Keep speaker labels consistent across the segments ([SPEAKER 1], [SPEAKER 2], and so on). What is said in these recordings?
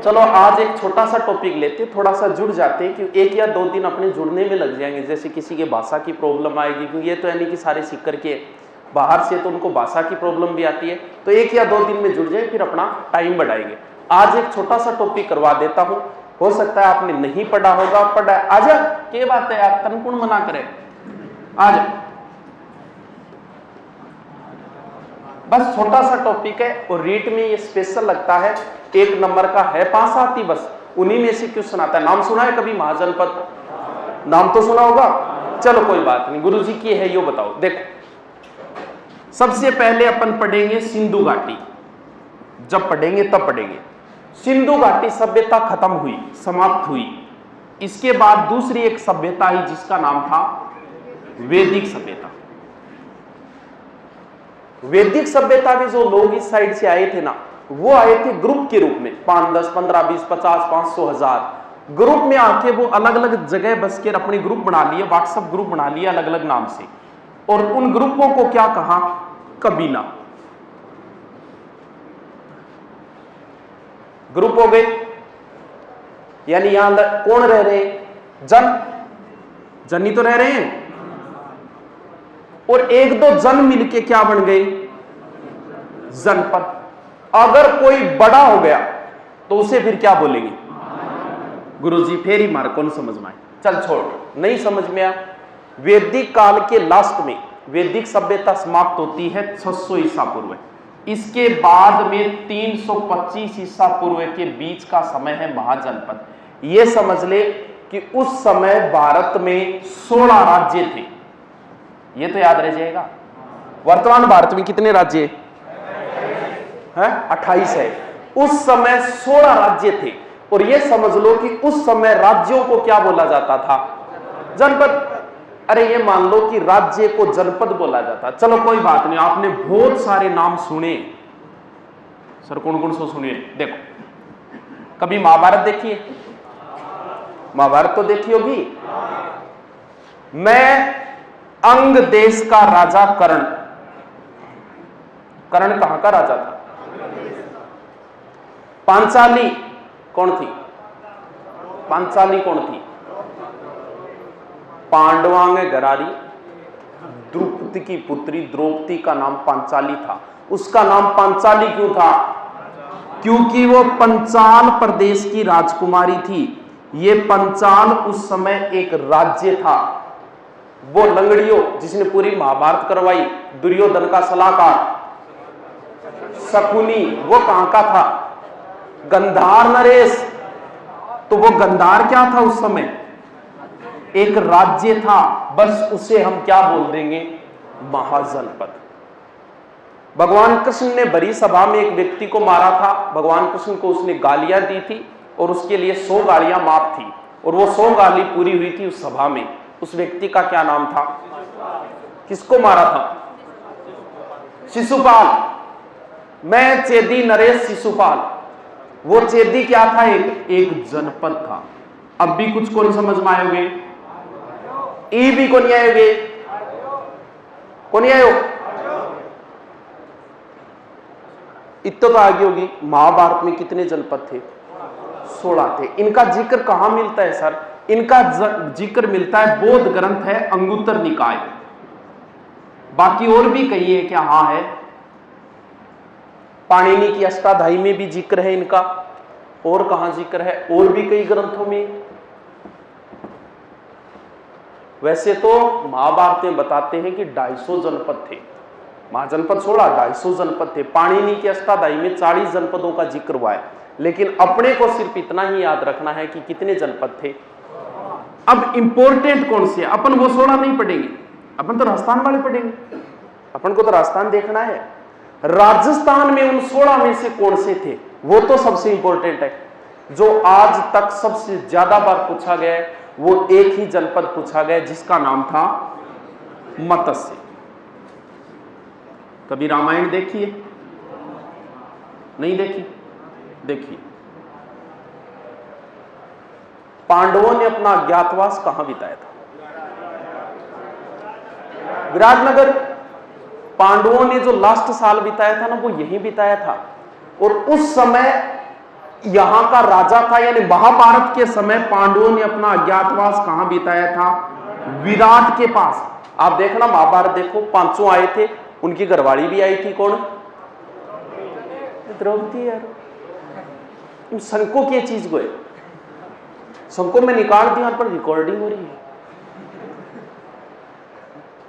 [SPEAKER 1] चलो आज एक छोटा सा टॉपिक लेते, थोड़ा सा जुड़ जाते हैं, क्योंकि 1 या 2 दिन अपने जुड़ने में लग जाएंगे। जैसे किसी के भाषा की प्रॉब्लम आएगी, क्योंकि ये तो यानी कि सारे सीकर के बाहर से, तो उनको भाषा की प्रॉब्लम भी आती है, तो 1 या 2 दिन में जुड़ जाए, फिर अपना टाइम बढ़ाएंगे। आज एक छोटा सा टॉपिक करवा देता हूं, हो सकता है आपने नहीं पढ़ा होगा, पढ़ा आजा क्या बात है यार, तनकुण मना करे, आज बस छोटा सा टॉपिक है और रीट में ये स्पेशल लगता है, 1 नंबर का है, 5 आती बस, उन्हीं में से क्वेश्चन आता है। नाम सुना है कभी महाजनपद? नाम तो सुना होगा, चलो कोई बात नहीं, गुरुजी की है यो बताओ। देखो सबसे पहले अपन पढ़ेंगे सिंधु घाटी, जब पढ़ेंगे तब पढ़ेंगे। सिंधु घाटी सभ्यता खत्म हुई, समाप्त हुई। इसके बाद दूसरी एक सभ्यता आई जिसका नाम था वैदिक सभ्यता। वैदिक सभ्यता के जो लोग इस साइड से आए थे ना, वो आए थे ग्रुप के रूप में, 5, 10, 15, 20, 50, 500, 1000 ग्रुप में आके वो अलग अलग जगह बस के अपने ग्रुप बना लिए, व्हाट्सएप ग्रुप बना लिए अलग अलग नाम से, और उन ग्रुपों को क्या कहा? कबीला ग्रुप हो गए। यानी यहां कौन रह रहे हैं? जन ही तो रह रहे हैं, और 1-2 जन मिलके क्या बन गए? जनपद। अगर कोई बड़ा हो गया तो उसे फिर क्या बोलेंगे? गुरुजी फेर ही मार, कौन समझ में आए? चल छोड़, नहीं समझ में आया। वैदिक काल के लास्ट में वैदिक सभ्यता समाप्त होती है 600 ईसा पूर्व। इसके बाद में 325 ईसा पूर्व के बीच का समय है महाजनपद। यह समझ ले कि उस समय भारत में 16 राज्य थे, ये तो याद रह जाएगा। वर्तमान भारत में कितने राज्य हैं? 28 है। उस समय 16 राज्य थे, और यह समझ लो कि उस समय राज्यों को क्या बोला जाता था? जनपद। अरे ये मान लो कि राज्य को जनपद बोला जाता। चलो कोई बात नहीं, आपने बहुत सारे नाम सुने, सर कौन कौन सो सुनिए। देखो कभी महाभारत देखिए? महाभारत तो देखी होगी। मैं अंग देश का राजा कर्ण, कर्ण कहां का राजा था? पांचाली कौन थी? पांचाली कौन थी? पांडवांग घरारी, द्रुपद की पुत्री द्रौपदी का नाम पांचाली था। उसका नाम पांचाली क्यों था? क्योंकि वो पंचाल प्रदेश की राजकुमारी थी। ये पंचाल उस समय एक राज्य था। वो लंगड़ियों जिसने पूरी महाभारत करवाई, दुर्योधन का सलाहकार शकुनी, वो कहां का था? गंधार नरेश। तो वो गंधार क्या था उस समय? एक राज्य था, बस उसे हम क्या बोल देंगे? महाजनपद। भगवान कृष्ण ने बड़ी सभा में एक व्यक्ति को मारा था। भगवान कृष्ण को उसने गालियां दी थी और उसके लिए 100 गालियां माफ थी, और वो 100 गाली पूरी हुई थी उस सभा में। उस व्यक्ति का क्या नाम था? किसको मारा था? शिशुपाल। मैं चेदी नरेश शिशुपाल। वो चेदी क्या था? एक जनपद था। अब भी कुछ को नहीं समझ में आयोगे? ई भी को नहीं आयोगे? को नहीं आयो? इतना तो आगे होगी। महाभारत में कितने जनपद थे? 16 थे। इनका जिक्र कहां मिलता है सर? इनका जिक्र मिलता है बौद्ध ग्रंथ है अंगुत्तर निकाय। बाकी और भी कही है क्या? हाँ है। पाणिनि की अष्टाध्यायी में भी जिक्र है इनका। और कहां जिक्र है? और भी कई ग्रंथों में। वैसे तो महाभारत में बताते हैं कि 250 जनपद थे। महाजनपद 16, 250 जनपद थे। पाणिनि की अष्टाध्यायी में 40 जनपदों का जिक्र हुआ है, लेकिन अपने को सिर्फ इतना ही याद रखना है कि कितने जनपद थे। अब इंपॉर्टेंट कौन से? अपन वो 16 नहीं पढ़ेंगे, अपन तो राजस्थान वाले पढ़ेंगे। अपन को तो राजस्थान देखना है। राजस्थान में उन 16 में से कौन से थे, वो तो सबसे इंपॉर्टेंट है। जो आज तक सबसे ज्यादा बार पूछा गया है, वो एक ही जनपद पूछा गया जिसका नाम था मत्स्य। कभी रामायण देखिए? नहीं देखी? देखिए। पांडवों ने अपना अज्ञातवास कहां बिताया था? विराटनगर। पांडवों ने जो लास्ट साल बिताया था ना, वो यहीं बिताया था। और उस समय यहां का राजा था, यानी महाभारत के समय पांडवों ने अपना अज्ञातवास कहां बिताया था? विराट के पास। आप देखना महाभारत देखो, पांचों आए थे, उनकी घरवाली भी आई थी, कौन? द्रौपदी। यार संको की चीज को है, संको में निकाल दिया, पर रिकॉर्डिंग हो रही है।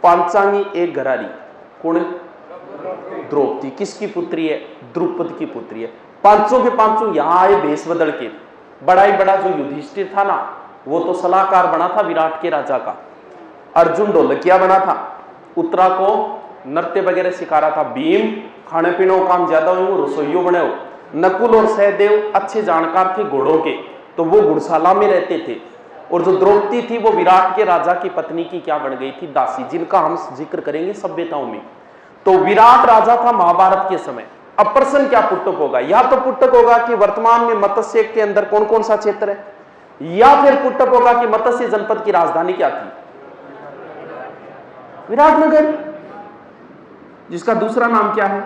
[SPEAKER 1] पांचांगी एक घरारी, कौन? द्रौपदी। किसकी पुत्री है? द्रुपद की पुत्री है। पांचों के पांचों यहां आए भेष बदल के। बड़ा ही बड़ा जो युधिष्ठिर था ना, वो तो सलाहकार बना था विराट के राजा का। अर्जुन ढोलकिया बना था, उत्तरा को नृत्य वगैरह सिखा रहा था। भीम खाने पीने का काम ज्यादा हो, रसोइयों बने हो। नकुल और सहदेव अच्छे जानकार थे घोड़ों के, तो वो घुड़शाला में रहते थे। और जो द्रौपदी थी वो विराट के राजा की पत्नी की क्या बन गई थी? दासी, जिनका हम जिक्र करेंगे सभ्यताओं में। तो विराट राजा था महाभारत के समय। अब प्रश्न क्या पुटक होगा? या तो पुटक होगा कि वर्तमान में मत्स्य के अंदर कौन कौन सा क्षेत्र है, या फिर पुटक होगा कि मत्स्य जनपद की राजधानी क्या थी? विराटनगर, जिसका दूसरा नाम क्या है?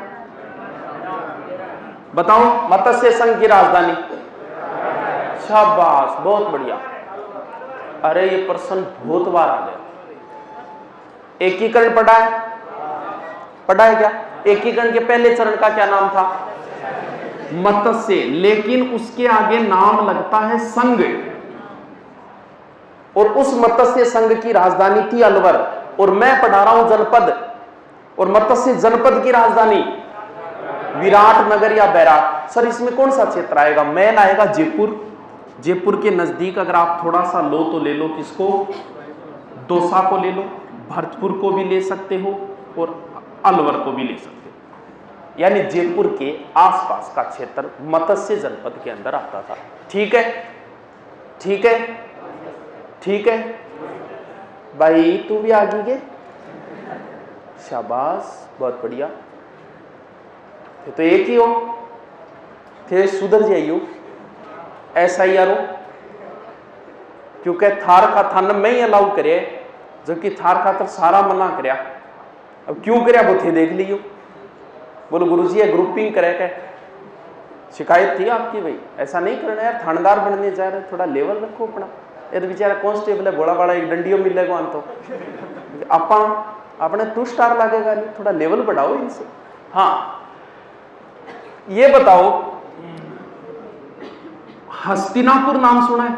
[SPEAKER 1] बताओ। मत्स्य संघ की राजधानी? शाबाश, बहुत बढ़िया। अरे ये प्रश्न बहुत बार आ गया। एकीकरण पढ़ा है? पढ़ा है क्या? एकीकरण के पहले चरण का क्या नाम था? मत्स्य। लेकिन उसके आगे नाम लगता है संघ, और उस मत्स्य संघ की राजधानी थी अलवर। और मैं पढ़ा रहा हूं जनपद, और मत्स्य जनपद की राजधानी विराटनगर या बैराट। सर इसमें कौन सा क्षेत्र आएगा? मैन आएगा जयपुर। जयपुर के नजदीक अगर आप थोड़ा सा लो तो ले लो किसको? दौसा को ले लो, भरतपुर को भी ले सकते हो, और अलवर को भी ले सकते हो। यानी जयपुर के आसपास का क्षेत्र मत्स्य जनपद के अंदर आता था। ठीक है, ठीक है, ठीक है भाई, तू भी आगे के। शाबाश, बहुत बढ़िया। तो एक ही हो थे, सुधर जाइयो, ऐसा ही यारो। क्योंकि थार का थान में ही अलाउ करे, जबकि थार खातर सारा मना करया। अब क्यों करया वो थे देख लियो। बोलो गुरुजी ये ग्रुपिंग करे क्या? शिकायत थी आपकी भाई, ऐसा नहीं करना यार, थानेदार बनने जा रहे, थोड़ा लेवल रखो अपना। ये तो बेचारा कांस्टेबल है, बड़ा बड़ा एक डंडियों मिलेगा हम तो आपा अपने 2 स्टार लगेगा नहीं, थोड़ा लेवल बढ़ाओ इनसे। हाँ ये बताओ, हस्तिनापुर नाम सुना है?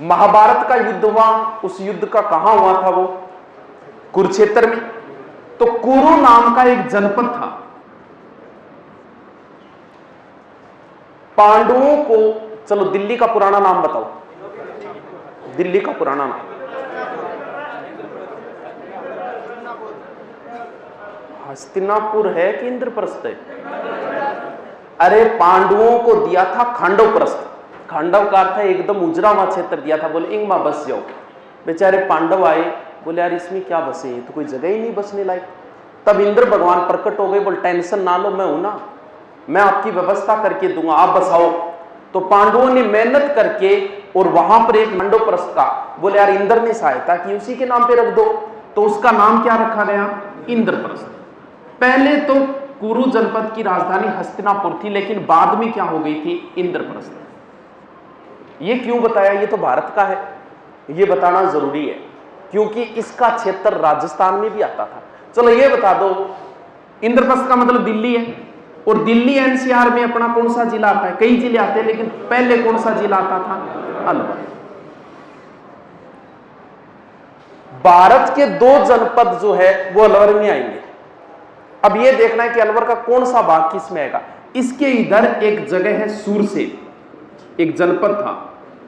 [SPEAKER 1] महाभारत का युद्ध हुआ, उस युद्ध का कहां हुआ था? वो कुरुक्षेत्र में। तो कुरु नाम का एक जनपद था। पांडवों को, चलो दिल्ली का पुराना नाम बताओ, दिल्ली का पुराना नाम। हस्तिनापुर है कि इंद्रप्रस्थ है? अरे पांडवों को दिया था खांडवप्रस्थ। खांडव का अर्थ है एकदम उजरा हुआ क्षेत्र दिया था, बोले इंग मां बस जाओ। बेचारे पांडव आए, बोले यार इसमें क्या बसे, ये तो कोई जगह ही नहीं बसने लायक। तब इंद्र भगवान प्रकट हो गए, बोले टेंशन ना लो, मैं हूं ना, मैं आपकी व्यवस्था करके दूंगा, आप बसाओ। तो पांडवों ने मेहनत करके, और वहां पर एक खांडवप्रस्थ का, बोले यार इंद्र ने सहायता की, उसी के नाम पे रख दो। तो उसका नाम क्या रखा गया? इंद्रप्रस्थ। पहले तो कुरु जनपद की राजधानी हस्तिनापुर थी, लेकिन बाद में क्या हो गई थी? इंद्रप्रस्थ। ये क्यों बताया? ये तो भारत का है, ये बताना जरूरी है, क्योंकि इसका क्षेत्र राजस्थान में भी आता था। चलो ये बता दो, इंद्रप्रस्थ का मतलब दिल्ली है, और दिल्ली एनसीआर में अपना कौन सा जिला आता है? कई जिले आते हैं, लेकिन पहले कौन सा जिला आता था? अलवर। भारत के 2 जनपद जो है वो अलवर में आएंगे। अब ये देखना है कि अलवर का कौन सा भाग किस में आएगा। इसके इधर एक जगह है सूरसेन, एक जनपद था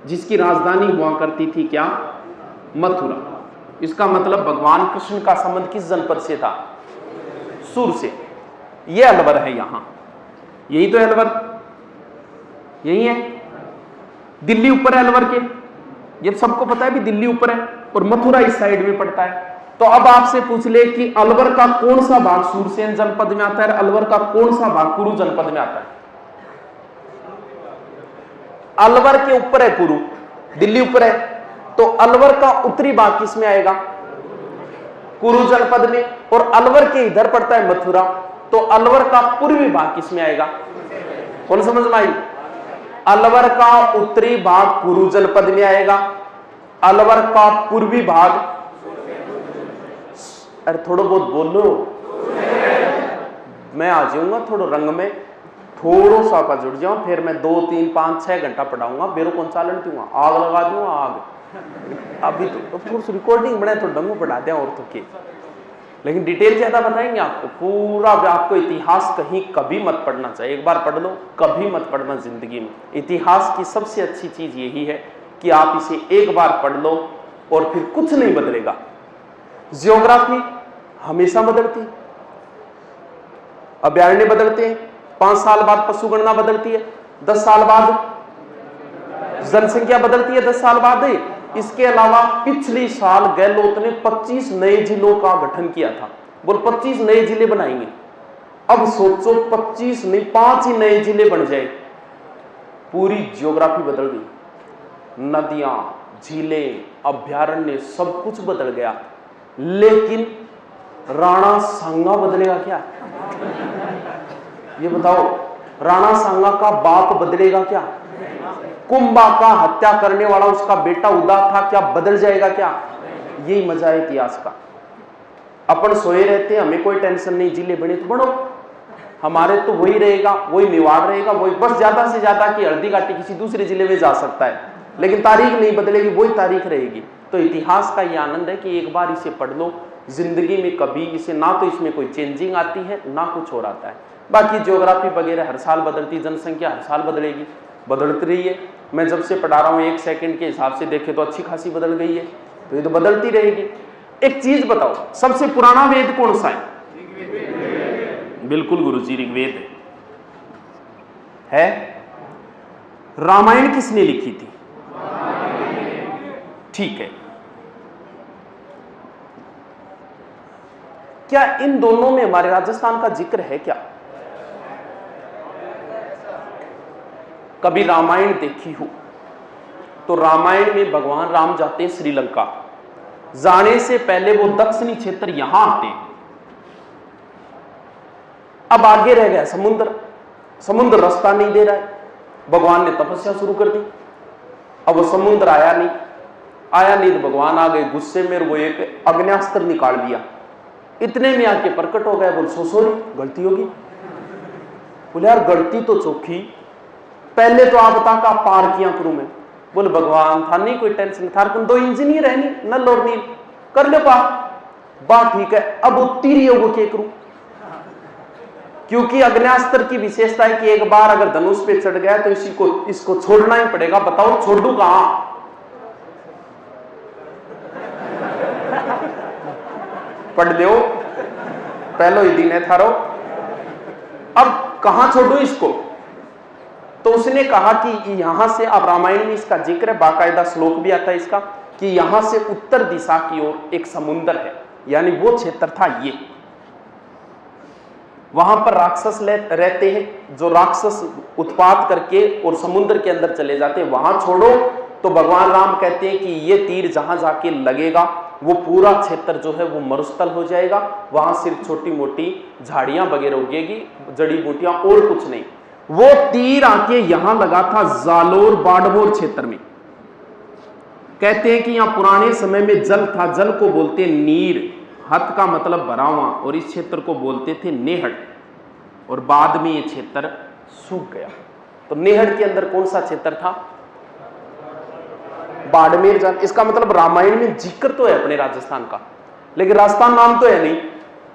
[SPEAKER 1] जिसकी राजधानी हुआ करती थी क्या? मथुरा। इसका मतलब भगवान कृष्ण का संबंध किस जनपद से था? सूरसेन। ये अलवर है, यहां यही तो है अलवर, यही है। दिल्ली ऊपर है अलवर के, ये सबको पता है भी दिल्ली ऊपर है, और मथुरा इस साइड में पड़ता है। तो अब आपसे पूछ ले कि अलवर का कौन सा भाग सूरसेन जनपद में आता है, अलवर का कौन सा भाग कुरु जनपद में आता है? अलवर के ऊपर है कुरु, दिल्ली ऊपर है, तो अलवर का उत्तरी भाग किस में आएगा? कुरु जनपद में। और अलवर के इधर पड़ता है मथुरा, तो अलवर का पूर्वी भाग किस में आएगा? कौन समझ में आई? अलवर का उत्तरी भाग कुरु जनपद में आएगा, अलवर का पूर्वी भाग, अरे थोड़ा बहुत बोलो, मैं आ जाऊंगा थोड़ा रंग में, थोड़ा सा का जुड़ जाऊं, फिर मैं 2, 3, 5, 6 घंटा पढ़ाऊंगा, बेरो कौन चालन दूंगा, आग लगा दूंगा आग। अभी तो थोड़ी सी रिकॉर्डिंग बनाए तो डंगू पढ़ा दिया और तो के, लेकिन डिटेल ज्यादा बताएंगे आपको पूरा। आपको इतिहास कहीं कभी मत पढ़ना चाहिए, एक बार पढ़ लो, कभी मत पढ़ना जिंदगी में। इतिहास की सबसे अच्छी चीज यही है कि आप इसे एक बार पढ़ लो और फिर कुछ नहीं बदलेगा। जियोग्राफी हमेशा बदलती, अभ्यारण्य बदलते हैं, 5 साल बाद पशु गणना बदलती है, 10 साल बाद जनसंख्या बदलती है, 10 साल बाद। इसके अलावा पिछले साल गहलोत ने 25 नए जिलों का गठन किया था, बोल 25 नए जिले बनाएंगे। अब सोचो 25 नहीं 5 ही नए जिले बन जाए, पूरी जियोग्राफी बदल गई, नदियां, झीलें, अभ्यारण्य सब कुछ बदल गया। लेकिन राणा सांगा बदलेगा क्या? ये बताओ, राणा सांगा का बाप बदलेगा क्या? कुंभा का हत्या करने वाला उसका बेटा उदा था, क्या बदल जाएगा क्या? यही मजा है इतिहास का। अपन सोए रहते हैं, हमें कोई टेंशन नहीं, जिले बने तो बढ़ो, हमारे तो वही रहेगा, वही मेवाड़ रहेगा, वही बस ज्यादा से ज्यादा की हल्दी घाटी किसी दूसरे जिले में जा सकता है, लेकिन तारीख नहीं बदलेगी, वही तारीख रहेगी। तो इतिहास का ये आनंद है कि एक बार इसे पढ़ लो, जिंदगी में कभी इसे ना तो इसमें कोई चेंजिंग आती है ना कुछ और आता है। बाकी ज्योग्राफी वगैरह हर साल बदलती, जनसंख्या हर साल बदलेगी, बदलती रही है। मैं जब से पढ़ा रहा हूँ 1 सेकंड के हिसाब से देखे तो अच्छी खासी बदल गई है, तो ये तो बदलती रहेगी। एक चीज बताओ, सबसे पुराना वेद कौन सा है? बिल्कुल गुरुजी, ऋग्वेद है। रामायण किसने लिखी थी? ठीक है। क्या इन दोनों में हमारे राजस्थान का जिक्र है क्या? कभी रामायण देखी हो तो रामायण में भगवान राम जाते हैं श्रीलंका, जाने से पहले वो दक्षिणी क्षेत्र यहां आते हैं। अब आगे रह गया समुद्र, समुद्र रास्ता नहीं दे रहा है, भगवान ने तपस्या शुरू कर दी। अब वो समुद्र आया नहीं तो भगवान आ गए गुस्से में, वो एक अग्न्यास्त्र निकाल लिया, इतने में आके प्रकट हो गया। बोल सॉरी, गलती होगी। बोले यार गलती तो चौखी, पहले तो आप बता का पार किया करूं मैं। बोले भगवान था नहीं कोई टेंशन, था 2 इंजीनियर है नहीं, नल और नील, कर ले पार। बात ठीक है, अब वो तीर योग के करूं, क्योंकि अग्न्यास्त्र की विशेषता है कि एक बार अगर धनुष पे चढ़ गया तो इसको छोड़ना ही पड़ेगा। बताओ छोड़ दूं कहां? पढ़ लो, पहलो ही दिन है थारो, अब कहां छोड़ू इसको? तो उसने कहा कि यहां से, अब रामायण में इसका जिक्र है, बाकायदा श्लोक भी आता है इसका, कि यहां से उत्तर दिशा की ओर एक समुद्र है, यानी वो क्षेत्र था ये। वहां पर राक्षस रहते हैं, जो राक्षस उत्पात करके और समुद्र के अंदर चले जाते हैं, वहां छोड़ो। तो भगवान राम कहते हैं कि ये तीर जहां जाके लगेगा वो पूरा क्षेत्र जो है वो मरुस्थल हो जाएगा, वहां सिर्फ छोटी मोटी झाड़ियां वगैरह उगेगी, जड़ी बूटियां, और कुछ नहीं। वो तीर आके यहां लगा था जालोर बाड़मोर क्षेत्र में। कहते हैं कि यहां पुराने समय में जल था, जल को बोलते नीर, हत का मतलब भरा हुआ, और इस क्षेत्र को बोलते थे नेहड़, और बाद में ये क्षेत्र सूख गया। तो नेहड़ के अंदर कौन सा क्षेत्र था? बाड़मेर जान। इसका मतलब रामायण में जिक्र तो है अपने राजस्थान का, लेकिन राजस्थान नाम तो है नहीं।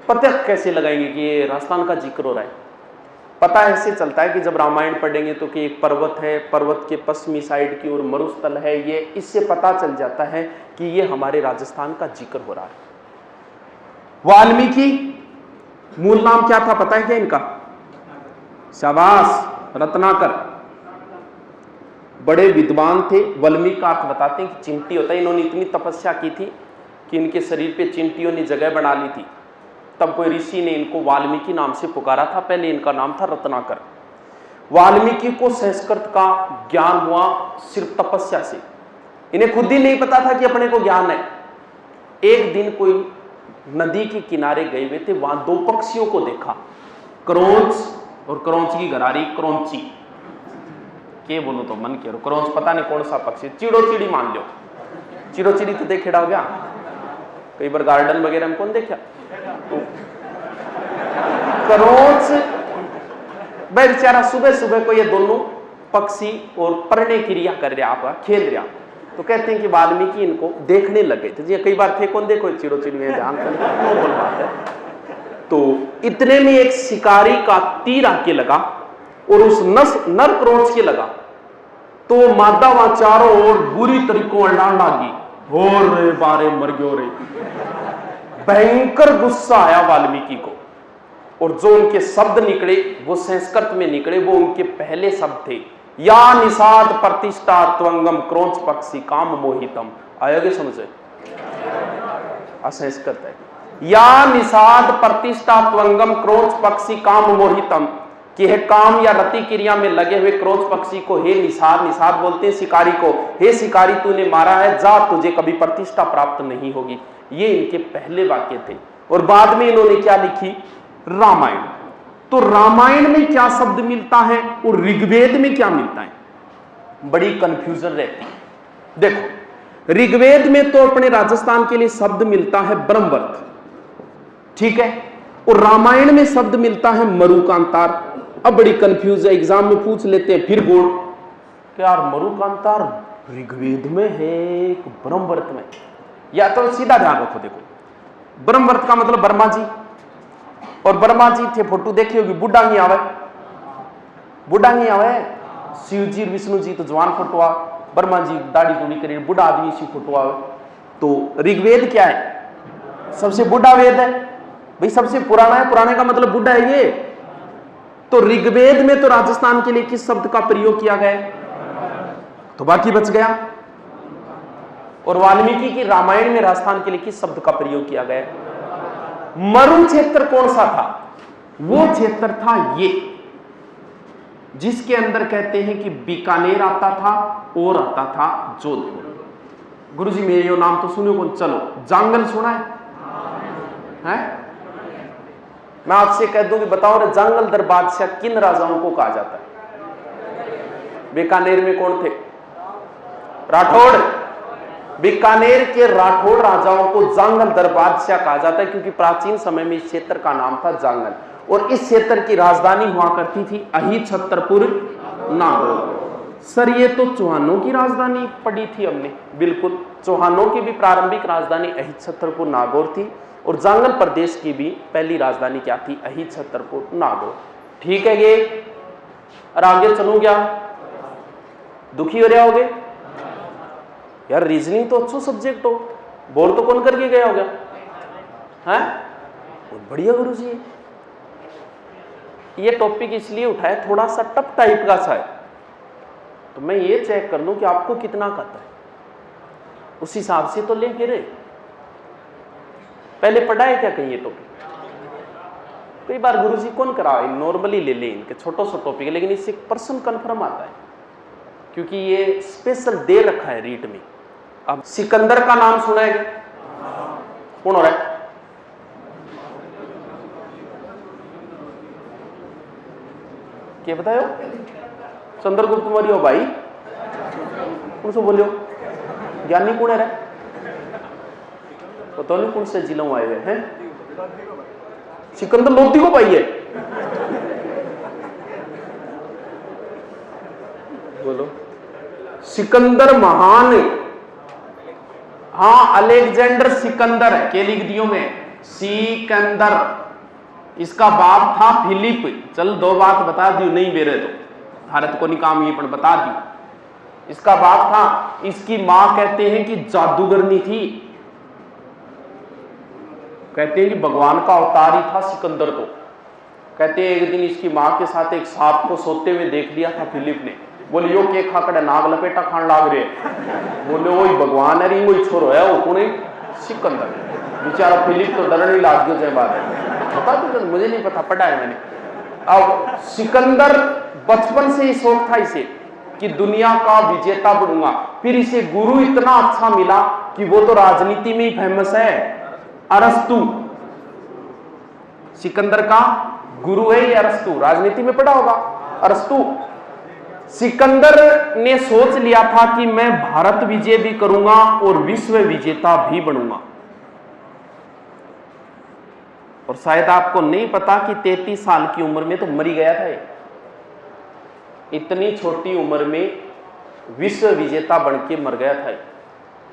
[SPEAKER 1] पता कैसे लगाएंगे कि ये राजस्थान का जिक्र हो रहा है? पता ऐसे चलता है कि जब रामायण पढ़ेंगे तो कि एक पर्वत है, पर्वत के पश्चिमी साइड की ओर मरुस्थल है, ये इससे पता चल जाता है कि ये हमारे राजस्थान का जिक्र हो रहा है। वाल्मीकि मूल नाम क्या था पता है क्या इनका? शाबाश, रत्नाकर। बड़े विद्वान थे। वाल्मीकि का अर्थ बताते हैं कि चिंटी होता है। इन्होंने इतनी तपस्या की थी कि इनके शरीर पे चिंटियों ने जगह बना ली थी। तब कोई ऋषि ने इनको वाल्मीकि नाम से पुकारा था। पहले इनका नाम था रत्नाकर। वाल्मीकि को संस्कृत का ज्ञान हुआ सिर्फ तपस्या से। इन्हें खुद ही नहीं पता था कि अपने को ज्ञान है। एक दिन कोई नदी के किनारे गए हुए थे, वहां 2 पक्षियों को देखा, क्रोंच और क्रोंच की घरारी क्रौंची। के बोलूं तो मन के क्रोंच पता नहीं कौन सा पक्षी, चिड़ो चिड़ी मान लो, चिड़ो चिड़ी तो देखेड़ा हो गया कई बार गार्डन वगैरह में, कौन देखा? क्रोंच भाई बेचारा सुबह सुबह को ये दोनों पक्षी और परणे क्रिया कर रहा, आपका खेल रहा, तो कहते हैं कि वाल्मीकि इनको देखने लगे थे। जी कई बार थे, कौन देखो चिड़ो चिड़ी में ध्यान कर। तो इतने में एक शिकारी का तीर आके लगा और उस नर क्रोंच के लगा, तो मादा वहां चारों ओर बुरी तरीकों अड़ान लागी, हो रे बारे मर गयो रे। भयंकर गुस्सा आया वाल्मीकि को, और जो उनके शब्द निकले वो संस्कृत में निकले, वो उनके पहले शब्द थे, या निषाद प्रतिष्ठा त्वंगम क्रोंच पक्षी काम मोहितम। आयोगे समझे? असंस्कृत है। या निषाद प्रतिष्ठा त्वंगम क्रोंच पक्षी काम मोहितम, कि है काम या रति क्रिया में लगे हुए क्रोंच पक्षी को हे निषाद, निषाद बोलते हैं शिकारी को, हे शिकारी तूने मारा है, जा तुझे कभी प्रतिष्ठा प्राप्त नहीं होगी। ये इनके पहले वाक्य थे। और बाद में इन्होंने क्या लिखी? रामायण। तो रामायण में क्या शब्द मिलता है और ऋग्वेद में क्या मिलता है, बड़ी कंफ्यूजन रहती है। देखो ऋग्वेद में तो अपने राजस्थान के लिए शब्द मिलता है ब्रह्मवर्त, ठीक है, और रामायण में शब्द मिलता है मरुकांतार। अब बड़ी कंफ्यूज है, एग्जाम में पूछ लेते हैं फिर बोल कि यार मरुकांतार ऋग्वेद में है ब्रह्मवर्त में, या तो सीधा ध्यान रखो। देखो ब्रह्मवर्त का मतलब ब्रह्मा जी, और ब्रह्मा जी थे फोटो देखी होगी, बुढ़ांगी आवे, बुढ़ांगी आवे, शिव जी विष्णु जी तो जवान फोटो आ, ब्रह्मा जी दाढ़ी दूढ़ी करी बुढ़ा आदमी सी फोटो आवे। तो ऋग्वेद क्या है? सबसे बुढ़ा वेद है भाई, सबसे पुराना है, पुराने का मतलब बुढ़ा है ये। तो ऋग्वेद में तो राजस्थान के लिए किस शब्द का प्रयोग किया गया? तो बाकी बच गया। और वाल्मीकि की रामायण में राजस्थान के लिए किस शब्द का प्रयोग किया गया? मरु क्षेत्र कौन सा था? वो क्षेत्र था ये, जिसके अंदर कहते हैं कि बीकानेर आता था और आता था जोधपुर। गुरुजी मेरे यो नाम तो सुनो कौन? चलो जांगल सुना है? मैं आपसे कह दूं कि बताओ रे जांगल दर बादशाह किन राजाओं को कहा जाता है? बीकानेर में कौन थे? राठौड़। बीकानेर के राठौड़ राजाओं को जांगल दर बादशाह कहा जाता है, क्योंकि प्राचीन समय में इस क्षेत्र का नाम था जांगल, और इस क्षेत्र की राजधानी हुआ करती थी अहिछत्रपुर नागौर। सर ये तो चौहानों की राजधानी पढ़ी थी हमने, बिल्कुल, चौहानों की भी प्रारंभिक राजधानी अहिछत्रपुर नागौर थी, और जांगल प्रदेश की भी पहली राजधानी क्या थी? अहिछत्रपुर नागौर। ठीक है ये, और आगे चलूं क्या? दुखी हो रहे होगे यार, रीजनिंग तो अच्छा सब्जेक्ट हो, बोर तो कौन करके गया होगा? हैं? बहुत बढ़िया गुरुजी। ये टॉपिक इसलिए उठाया, थोड़ा सा टफ टाइप का सा है, तो मैं ये चेक कर लूं कि आपको कितना आता है, उस हिसाब से तो ले फिर। पहले पढ़ा है क्या कहीं ये टॉपिक? कई बार गुरुजी कौन कराए, नॉर्मली ले लें इनके छोटो सा टॉपिक, लेकिन इससे पर्सन कंफर्म आता है, क्योंकि ये स्पेशल दे रखा है रीट में। अब सिकंदर का नाम सुना है क्या? कौन हो रहा है? क्या बतायो? चंद्रगुप्त मौर्य हो भाई, कौन से बोलियो? ज्ञानी कौन है रे? पता नहीं कौन से जिलों आए हुए हैं। सिकंदर लोधी को पाइए, बोलो। सिकंदर महान, हाँ अलेक्जेंडर सिकंदर है, के लिख दियो में सिकंदर। इसका बाप था फिलिप। चल दो बात बता दी नहीं मेरे तो, भारत को नहीं काम ये पण बता दी। इसका बाप था, इसकी मां कहते हैं कि जादूगरनी थी, कहते हैं कि भगवान का अवतार ही था सिकंदर। तो कहते हैं एक दिन इसकी मां के साथ एक सांप को सोते हुए देख लिया था फिलिप ने। बोले यो के खाकड़ा नाग लपेटा खान लाग रहे, बोले वही भगवान है, वही छोरो है वो कौन? सिकंदर। बेचारा फिलिप तो डरने लाग गया। जय बात है, पता तो मुझे नहीं पता, पढ़ा है मैंने। अब सिकंदर बचपन से ही शौक था इसे कि दुनिया का विजेता बनूंगा। फिर इसे गुरु इतना अच्छा मिला कि वो तो राजनीति में ही फेमस है, अरस्तु। सिकंदर का गुरु है ये अरस्तु, राजनीति में पढ़ा होगा अरस्तु। सिकंदर ने सोच लिया था कि मैं भारत विजय भी करूंगा और विश्व विजेता भी बनूंगा। और शायद आपको नहीं पता कि 33 साल की उम्र में तो मर ही गया था ये। इतनी छोटी उम्र में विश्व विजेता बन के मर गया था।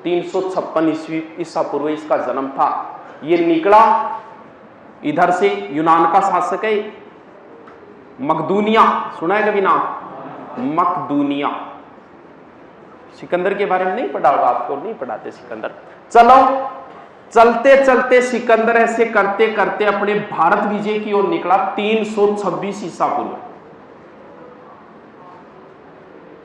[SPEAKER 1] 356 ईसा पूर्व इसका जन्म था। ये निकला इधर से, यूनान का शासक है मकदूनिया, सुना है कभी नाम? मकदूनिया। सिकंदर के बारे में नहीं पढ़ा होगा, आपको नहीं पढ़ाते सिकंदर। चलो चलते चलते सिकंदर ऐसे करते करते अपने भारत विजय की ओर निकला। 326 ईसा पूर्व।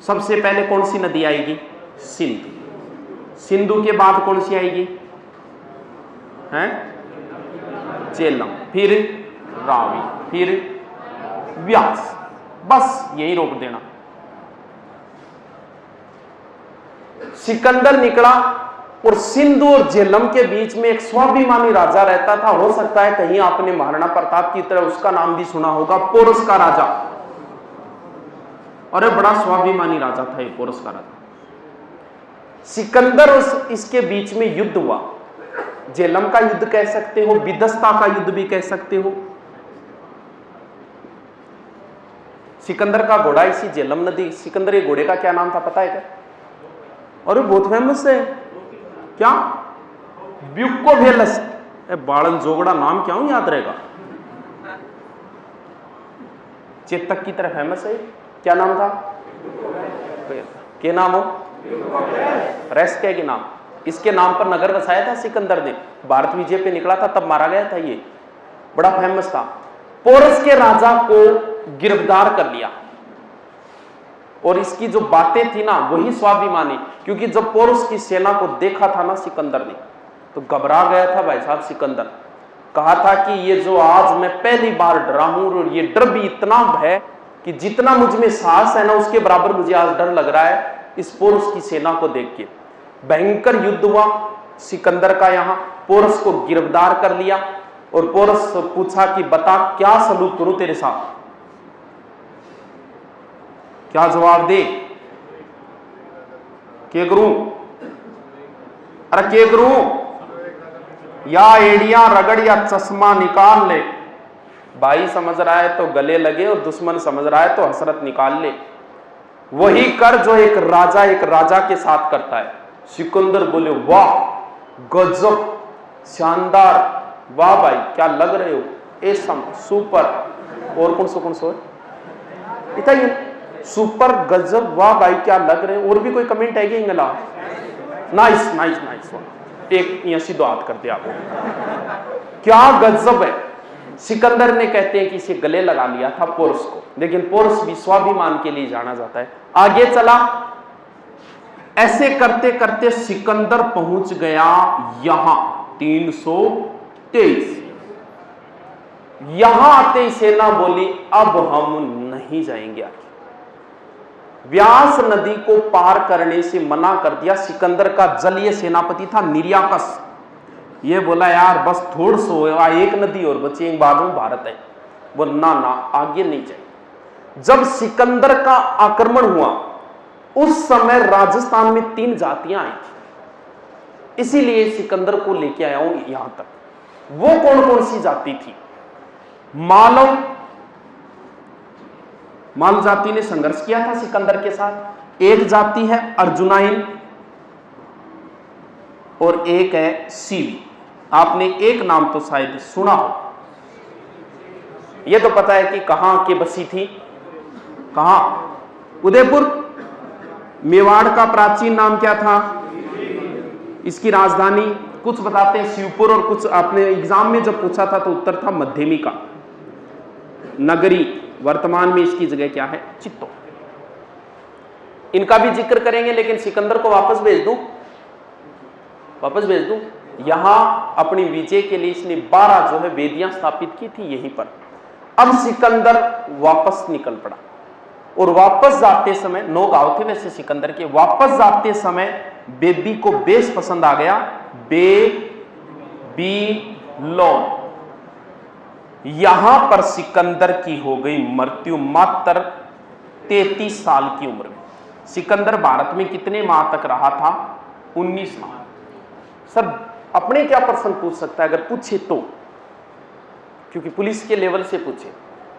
[SPEAKER 1] सबसे पहले कौन सी नदी आएगी? सिंधु। सिंधु के बाद कौन सी आएगी? हैं? झेलम, फिर रावी, फिर व्यास। बस यही रोक देना। सिकंदर निकला और सिंधु और झेलम के बीच में एक स्वाभिमानी राजा रहता था। हो सकता है कहीं आपने महाराणा प्रताप की तरह उसका नाम भी सुना होगा, पोरस का राजा। अरे बड़ा स्वाभिमानी राजा था ये पोरस का राजा। सिकंदर और इसके बीच में युद्ध हुआ। झेलम का युद्ध कह सकते हो, विदस्ता का युद्ध भी कह सकते हो। सिकंदर का घोड़ा इसी झेलम नदी, सिकंदर के घोड़े का क्या नाम था पता है क्या? अरे बहुत फेमस है। क्या? ब्यूकोवेलस। बालन जोगड़ा नाम क्या हूं याद रहेगा। चेतक की तरह फेमस है। क्या नाम था? क्या नाम हो? रेस्ट के नाम। इसके नाम पर नगर बसाया था सिकंदर ने। भारत विजय पे निकला था तब मारा गया था ये। बड़ा फेमस था। पोरस के राजा को गिरफ्तार कर लिया। और इसकी जो बातें थी ना वही स्वाभिमानी, क्योंकि जब पोरस की सेना को देखा था ना सिकंदर ने तो घबरा गया था भाई साहब सिकंदर। कहा था कि ये जो आज मैं पहली बार डरा हूं और ये डर भी इतना है कि जितना मुझ में साहस है ना उसके बराबर मुझे आज डर लग रहा है इस पोरस की सेना को देख के। भयंकर युद्ध हुआ सिकंदर का। यहां पोरस को गिरफ्तार कर लिया और पोरस पूछा कि बता क्या सलूक करूं तेरे साथ, क्या जवाब दे, क्या करूं? अरे क्या करूं? या एड़ियां रगड़ या चश्मा निकाल ले। भाई समझ रहा है तो गले लगे और दुश्मन समझ रहा है तो हसरत निकाल ले। वही कर जो एक राजा के साथ करता है। सिकंदर बोले वाह गजब, शानदार, वाह भाई क्या लग रहे हो, एसम, सुपर। और कौन सो इतना सुपर, गजब, वाह भाई क्या लग रहे हो। और भी कोई कमेंट है कि इंगला? Nice nice nice. एक यहाँ सीधो हाथ कर दिया आपको। क्या गजब है। सिकंदर ने कहते हैं कि इसे गले लगा लिया था पोरस को, लेकिन पोरस भी स्वाभिमान के लिए जाना जाता है। आगे चला। ऐसे करते करते सिकंदर पहुंच गया यहां 323। यहां आते ही सेना बोली अब हम नहीं जाएंगे आगे। व्यास नदी को पार करने से मना कर दिया। सिकंदर का जलीय सेनापति था निर्याकस। ये बोला यार बस थोड़ सो एक नदी और बची, बाद में भारत है। वो ना आगे नहीं जाए। जब सिकंदर का आक्रमण हुआ उस समय राजस्थान में 3 जातियां आई थी, इसीलिए सिकंदर को लेके आया हूं यहां तक। वो कौन कौन सी जाति थी? माल जाति ने संघर्ष किया था सिकंदर के साथ। एक जाति है अर्जुनाइन और एक है सीवी। आपने एक नाम तो शायद सुना हो। यह तो पता है कि कहां के बसी थी, कहां? उदयपुर। मेवाड़ का प्राचीन नाम क्या था? इसकी राजधानी कुछ बताते हैं शिवपुर और कुछ आपने एग्जाम में जब पूछा था तो उत्तर था मध्यमिका। नगरी वर्तमान में इसकी जगह क्या है? चित्तौड़। इनका भी जिक्र करेंगे, लेकिन सिकंदर को वापस भेज दूं। यहां अपनी विजय के लिए इसने 12 जो है वेदियां स्थापित की थी यहीं पर। अब सिकंदर वापस निकल पड़ा और वापस जाते समय 9 गांव थे वैसे सिकंदर के। वापस जाते समय बेबी को बेस पसंद आ गया, बेबीलोन। यहां पर सिकंदर की हो गई मृत्यु मात्र 33 साल की उम्र में। सिकंदर भारत में कितने माह तक रहा था? 19 माह। सर अपने क्या प्रश्न पूछ सकता है अगर पूछे तो, क्योंकि पुलिस के लेवल से पूछे।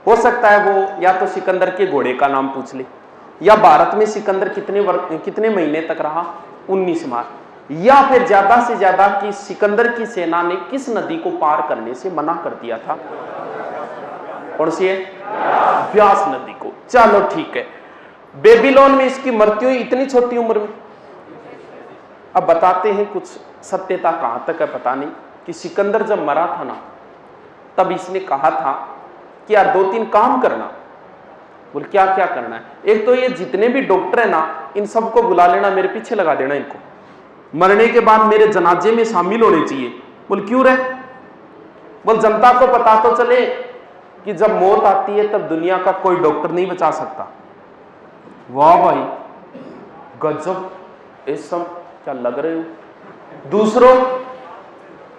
[SPEAKER 1] हो सकता है वो या तो सिकंदर के घोड़े का नाम पूछ ले, या भारत में सिकंदर कितने महीने तक रहा? 19 माह, या फिर ज्यादा से ज्यादा कि सिकंदर की सेना ने किस नदी को पार करने से मना कर दिया था? कौन सी है? ब्यास नदी को। चलो ठीक है। बेबीलोन में इसकी मृत्यु इतनी छोटी उम्र में। अब बताते हैं कुछ सत्यता कहां तक है पता नहीं, कि सिकंदर जब मरा था ना, तब इसने कहा था कि यार 2-3 काम करना। बोल क्या क्या करना है? एक तो ये जितने भी डॉक्टर है ना, इन सबको बुला लेना, मेरे पीछे लगा देना इनको, मरने के बाद मेरे जनाजे में शामिल होने चाहिए। बोल क्यों रे? बोल जनता को पता तो चले कि जब मौत आती है तब दुनिया का कोई डॉक्टर नहीं बचा सकता। वाह भाई गजब, इस सब क्या लग रहे हो। दूसरों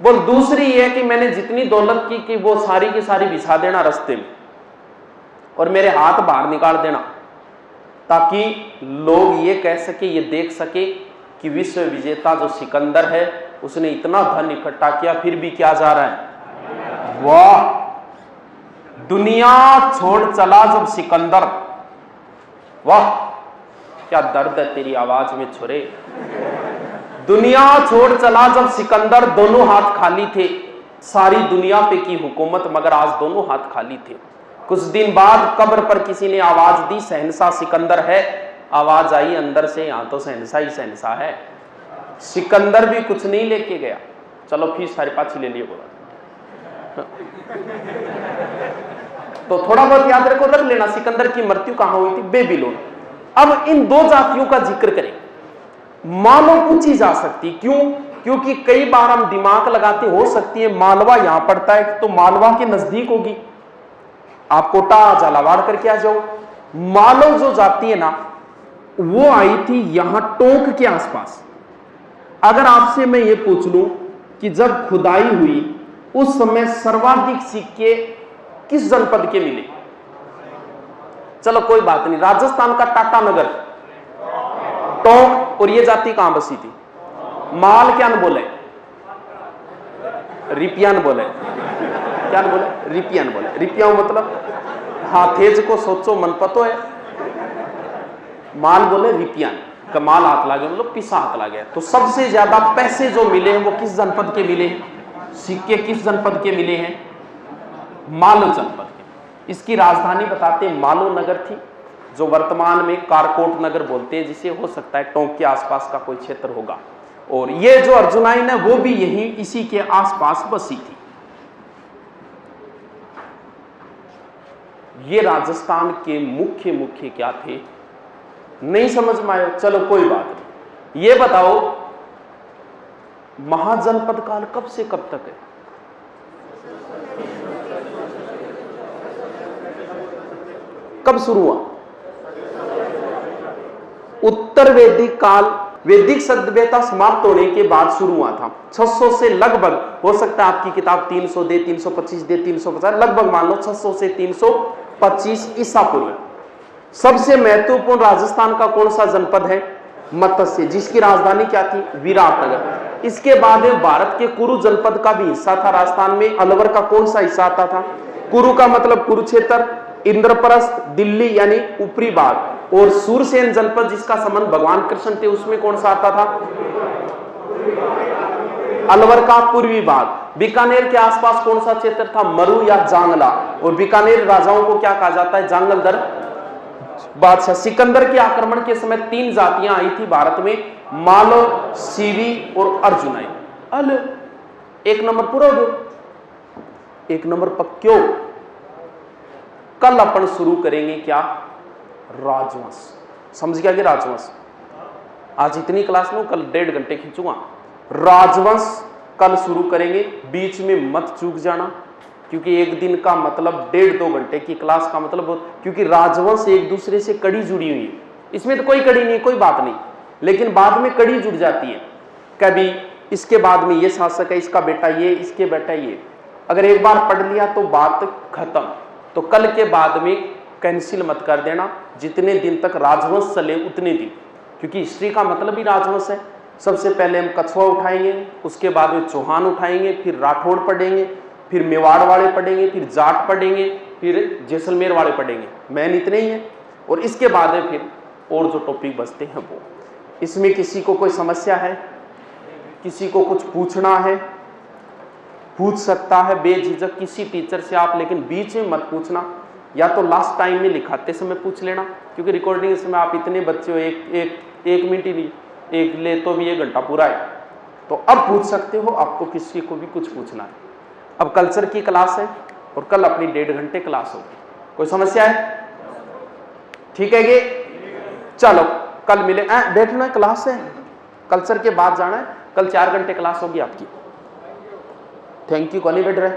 [SPEAKER 1] बोल दूसरी ये कि मैंने जितनी दौलत की कि वो सारी की सारी बिछा देना रास्ते में, और मेरे हाथ बाहर निकाल देना, ताकि लोग ये कह सके, ये देख सके कि विश्व विजेता जो सिकंदर है उसने इतना धन इकट्ठा किया फिर भी क्या जा रहा है। वाह, दुनिया छोड़ चला जब सिकंदर। वाह क्या दर्द है तेरी आवाज में छोरे। दुनिया छोड़ चला जब सिकंदर, दोनों हाथ खाली थे, सारी दुनिया पे की हुकूमत, मगर आज दोनों हाथ खाली थे। कुछ दिन बाद कब्र पर किसी ने आवाज दी, शहंशाह सिकंदर है। आवाज आई अंदर से, यहां तो शहंशाह ही शहंशाह है। सिकंदर भी कुछ नहीं लेके गया। चलो फीस सारे पाछी ले लिए बोला। तो थोड़ा बहुत याद रखो, रख लेना सिकंदर की मृत्यु कहां हुई थी? बेबीलोन। अब इन दो जातियों का जिक्र करें। मालो पूछी जा सकती, क्यों? क्योंकि कई बार हम दिमाग लगाते, हो सकती है मालवा यहां पड़ता है तो मालवा के नजदीक होगी, आप कोटा झालावाड़ करके आ जाओ। मालो जो जाती है ना, वो आई थी यहां टोंक के आसपास। अगर आपसे मैं ये पूछ लूं कि जब खुदाई हुई उस समय सर्वाधिक सिक्के किस जनपद के मिले? चलो कोई बात नहीं, राजस्थान का टाटानगर, टोंक। और ये जाति कहां बसी थी? माल क्या न बोले? रिपियान बोले। क्या न बोले? रिपियान बोले। रिपिया मतलब हाथेज को सोचो मन पतो है, माल बोले रिपियान, कमाल हाथ लागे मतलब पिसा हाथ लागे। तो सबसे ज्यादा पैसे जो मिले हैं वो किस जनपद के मिले हैं? सिक्के किस जनपद के मिले हैं? मालो जनपद के। इसकी राजधानी बताते मालो नगर थी, जो वर्तमान में कारकोट नगर बोलते हैं, जिसे हो सकता है टोंक के आसपास का कोई क्षेत्र होगा। और ये जो अर्जुनाइन है वो भी यही इसी के आसपास बसी थी। ये राजस्थान के मुख्य क्या थे? नहीं समझ में आयो? चलो कोई बात नहीं। ये बताओ महाजनपद काल कब से कब तक है? कब शुरू हुआ? उत्तर वैदिक काल, वैदिक सभ्यता समाप्त होने के बाद शुरू हुआ था। 600 से लगभग, हो सकता है आपकी किताब 300 दे, 325 दे, 350, लगभग मान लो 600 से 325 ईसा पूर्व। सबसे महत्वपूर्ण राजस्थान का कौन सा जनपद है? मत्स्य, जिसकी राजधानी क्या थी? विराटनगर। इसके बाद भारत के कुरु जनपद का भी हिस्सा था राजस्थान में। अलवर का कौन सा हिस्सा आता था? कुरु का मतलब कुरुक्षेत्र, इंद्रप्रस्थ, दिल्ली यानी ऊपरी भाग, और सूरसेन जनपद जिसका संबंध भगवान कृष्ण थे, उसमें कौन सा आता था? अलवर का पूर्वी भाग। बीकानेर के आसपास कौन सा क्षेत्र था? मरु या जांगला। और बीकानेर राजाओं को क्या कहा जाता है? जांगलदर बादशाह। सिकंदर के आक्रमण के समय 3 जातियां आई थी भारत में, मालो, सीवी और अर्जुनाई। अलो 1 नंबर पूरा हो गया। 1 नंबर पक्क्यो। कल अपन शुरू करेंगे क्या? राजवंश। समझ गया कि राजवंश? आज इतनी क्लास में, कल 1.5 घंटे खींचूंगा। राजवंश कल शुरू करेंगे, बीच में मत चूक जाना, क्योंकि एक दिन का मतलब 1.5-2 घंटे की क्लास का मतलब, क्योंकि राजवंश एक दूसरे से कड़ी जुड़ी हुई है। इसमें तो कोई कड़ी नहीं, कोई बात नहीं, लेकिन बाद में कड़ी जुड़ जाती है। कभी इसके बाद में ये शासक है, इसका बेटा ये, इसके बेटा ये। अगर एक बार पढ़ लिया तो बात खत्म। तो कल के बाद में कैंसिल मत कर देना। जितने दिन तक राजवंश चले उतने दिन, क्योंकि हिस्ट्री का मतलब ही राजवंश है। सबसे पहले हम कछुआ उठाएंगे, उसके बाद में चौहान उठाएंगे, फिर राठौड़ पढ़ेंगे, फिर मेवाड़ वाले पढ़ेंगे, फिर जाट पढ़ेंगे, फिर जैसलमेर वाले पढ़ेंगे। मैन इतने ही हैं। और इसके बाद में फिर और जो टॉपिक बचते हैं वो। इसमें किसी को कोई समस्या है, किसी को कुछ पूछना है, पूछ सकता है बेझिझक किसी टीचर से आप, लेकिन बीच में मत पूछना। या तो लास्ट टाइम में लिखाते समय पूछ लेना, क्योंकि रिकॉर्डिंग समय आप इतने बच्चे हो, एक मिनट ही नहीं, एक ले तो भी 1 घंटा पूरा है। तो अब पूछ सकते हो, आपको किसी को भी कुछ पूछना है। अब कल्चर की क्लास है और कल अपनी 1.5 घंटे क्लास होगी। कोई समस्या है? ठीक है, ये चलो कल मिले। बैठना है, क्लास है, कल्चर के बाद जाना है। कल 4 घंटे क्लास होगी आपकी। Thank you. कौन नहीं बैठ रहे?